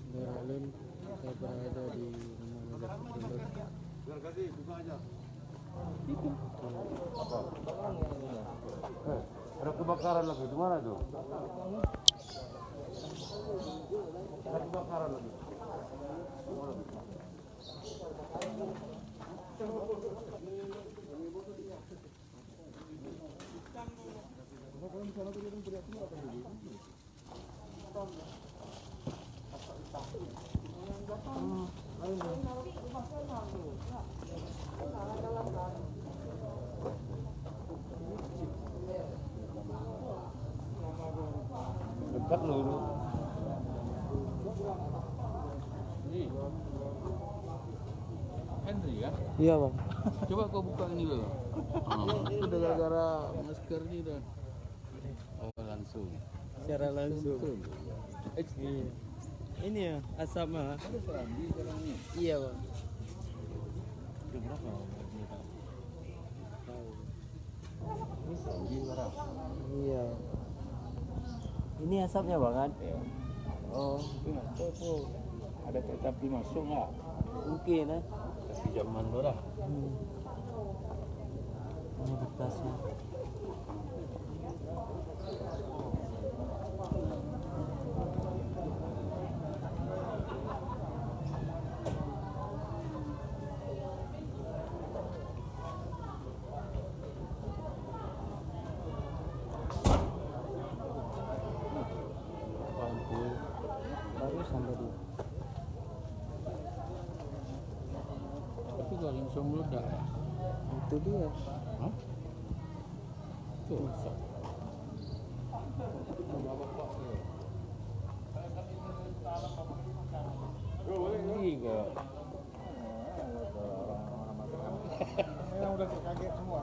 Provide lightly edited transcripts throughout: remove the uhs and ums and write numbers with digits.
Daralun kita berada di rumah Nazar Petrolor. Itu. Ada kebakaran lagi di mana tuh? Ada kebakaran lagi. Dekat loh. Ini Henry ya? Iya bang. Coba kau buka ini loh. Itu udah gara-gara masker ini dah. Oh langsung. Secara langsung. Iya. Ini ya asapnya. Ada serambi sekarang ini. Iya bang. Itu berapa? Tahu. Ini serambi sekarang. Iya. Ini asapnya bang kan? Ya. Oh Itu nggak tahu tuh. Ada kereta api masuk nggak? mungkin ya. Tapi zaman dulu lah. Ini bekasnya. Baru sampai di. Tapi kalau langsung meledak. Itu dia. Hah? Tuh. Ini kok. Memang udah kaget semua.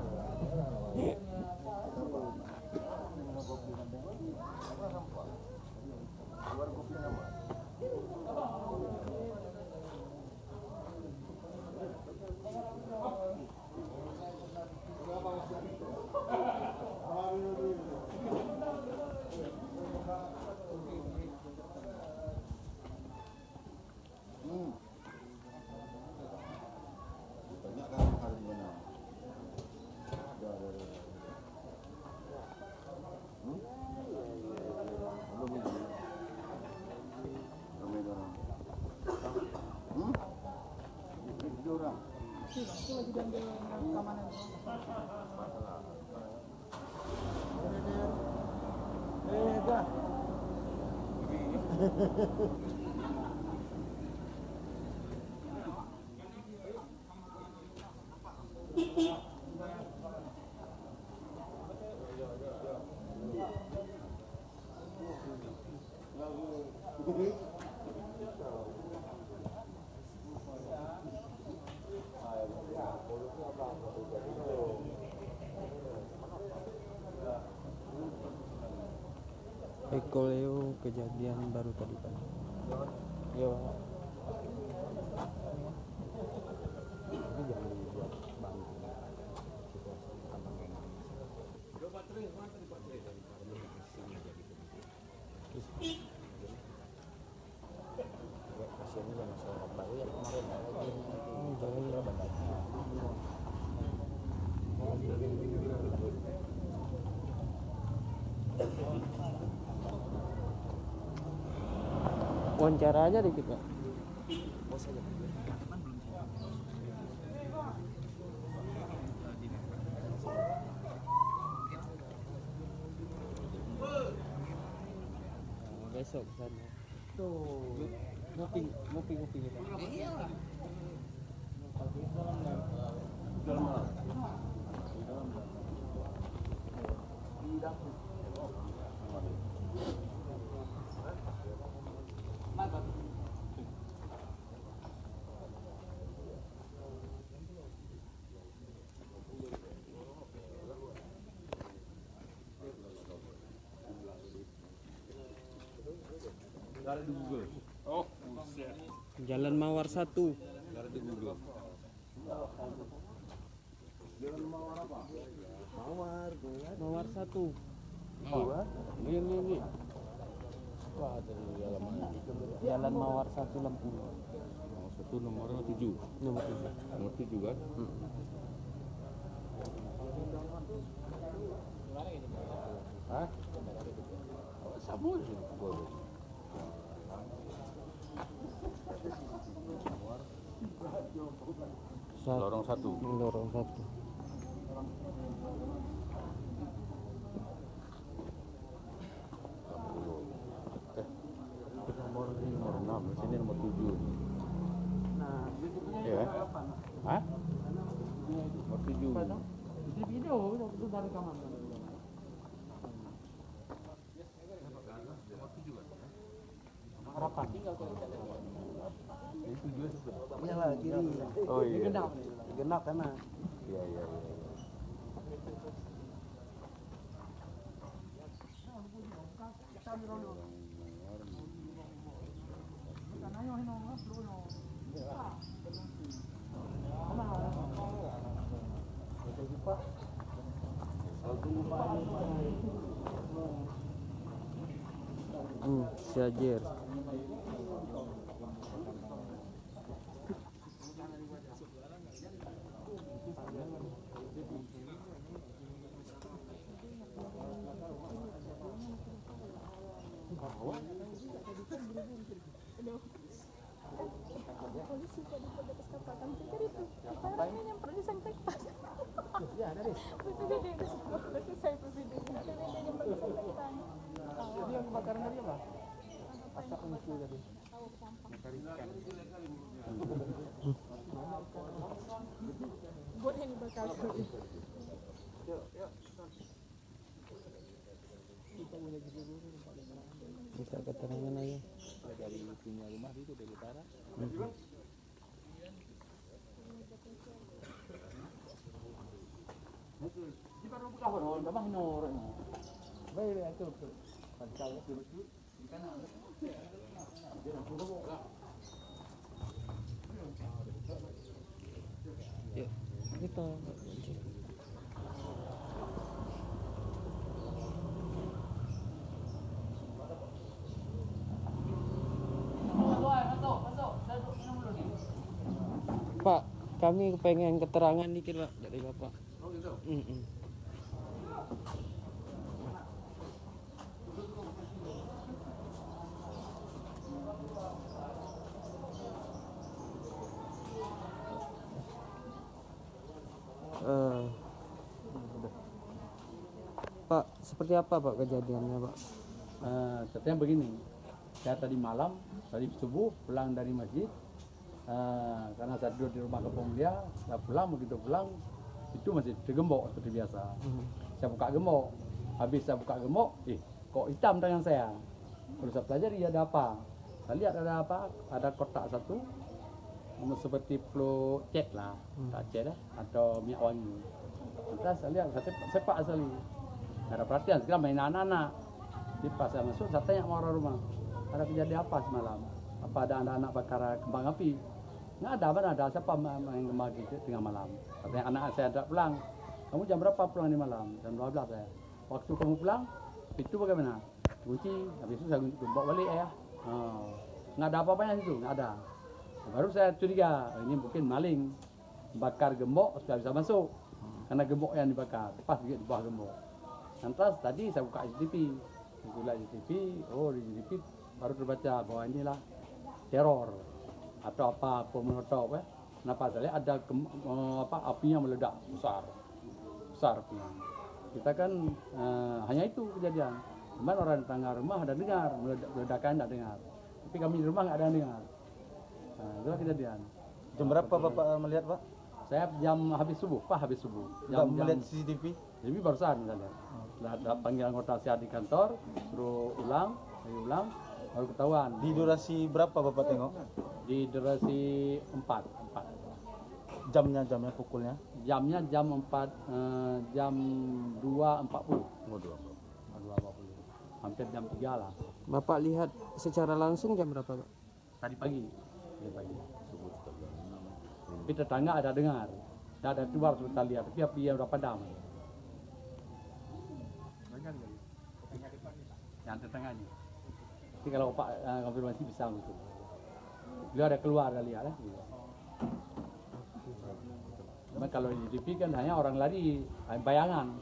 Banyak kan hari ini. Eko Leo kejadian baru tadi pagi. Iya bang. Ini jangan dibuat bang. Kasihan juga masyarakat baru yang kemarin lagi. Wawancara aja dikit pak. Besok sana. Tuh. Ngopi kita. Iyalah. Ada di Google. Oh, buset. Jalan Mawar 1. Ada di Google. Jalan Mawar apa? Mawar 1. Oh, Ini. Wah, dari alamannya. Jalan Mawar 1 Lampung. Oh, satu nomornya 7. Nomor 7. Nomor 7 kan? Hah? Oh, sama sih. Lorong 1. Lorong 1. Nomor 6, sini nomor 7. Nah, Ya. Hah? Nomor 7. di video itu dari rekaman. Harapan. Ini 7 sudah. Iyalah kiri. Oh iya. Genap karena. Iya. Sajer. Polisi kok di kesempatan pikir itu apa yang perlu disampaikan Ya, dari. PPBD itu sudah selesai PPBD yang perlu disampaikan Dia kebakaran tadi apa? Asap muncul tadi. boleh dibakar Bisa keterangan aja. Dari punya rumah itu dari utara. Ya, kita. Pak, kami pengen keterangan dikit Pak dari Bapak. Oh gitu. Pak, seperti apa Pak kejadiannya Pak? Ceritanya begini, saya tadi malam, tadi subuh pulang dari masjid, karena saya tidur di rumah kampung dia, saya pulang, begitu pulang, itu masih digembok seperti biasa. Saya buka gembok, habis saya buka gembok, kok hitam tangan saya. Terus saya pelajari ada apa, saya lihat ada apa, ada kotak satu, seperti flu cat lah, tak cat lah, atau minyak wangi. Lantas saya lihat, saya sepak sekali. Nggak ada perhatian, sekarang main anak-anak. Jadi pas saya masuk, saya tanya sama orang rumah, ada kejadian apa semalam? Apa ada anak-anak bakar kembang api? Nggak ada, mana ada, siapa main kembang api tengah malam? Katanya anak saya tidak pulang. Kamu jam berapa pulang di malam? Jam 12 saya. Waktu kamu pulang, itu bagaimana? Kunci, habis itu saya gembok balik ya. Nggak ada apa-apanya situ, nggak ada. Baru saya curiga, ini mungkin maling. Bakar gembok, sudah bisa masuk. Karena gembok yang dibakar, pas di bawah gembok. Lantas tadi saya buka CCTV, di CCTV baru terbaca bahwa inilah teror atau apa molotov ya. Kenapa saya lihat ada apinya meledak besar apinya. Kita kan hanya itu kejadian. Cuman orang tetangga rumah ada dengar ledakan tidak dengar, tapi kami di rumah nggak ada yang dengar. Itulah kejadian. Jam berapa Bapak melihat Pak? Saya jam habis subuh. Jam melihat CCTV? Jadi barusan misalnya. Ada panggil anggota saya di kantor, suruh ulang, baru ketahuan. Di durasi berapa Bapak tengok? Di durasi 4. Jamnya pukulnya? Jamnya jam 4, jam 2.40. 2.40. Hampir jam 3 lah. Bapak lihat secara langsung jam berapa Pak? Tadi pagi. Tapi tetangga ada dengar. Tidak ada keluar sebentar lihat, tapi api yang udah padam. yang tengahnya. Jadi kalau Pak konfirmasi bisa gitu. Beliau ada keluar kali ya, gitu. Cuma kalau di TV kan hanya orang lari bayangan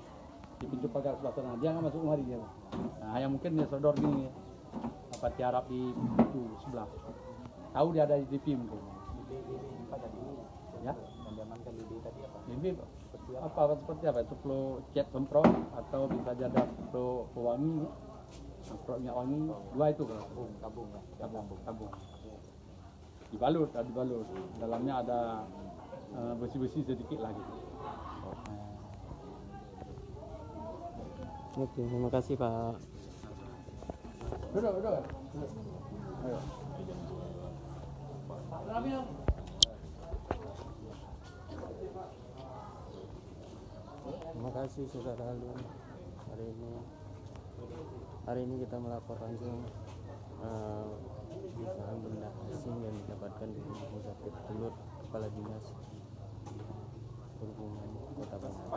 di pintu pagar sebelah sana, dia nggak masuk kemari dia. Nah, hanya mungkin dia sodor gini apa tiarap di pintu sebelah. Tahu dia ada di TV mungkin. Ya. Ini apa seperti apa? Itu flow cat semprot atau bisa jadi flow pewangi, semprot minyak wangi, dua itu kan? Tabung. Dibalut. Dalamnya ada besi-besi sedikit lagi. Oke, terima kasih Pak. Duduk. Ayo. Terima kasih saudara Alun. Hari ini kita melapor langsung dugaan benda asing yang didapatkan di Rumah Sakit Telur Kepala Dinas Perhubungan Kota Bandung.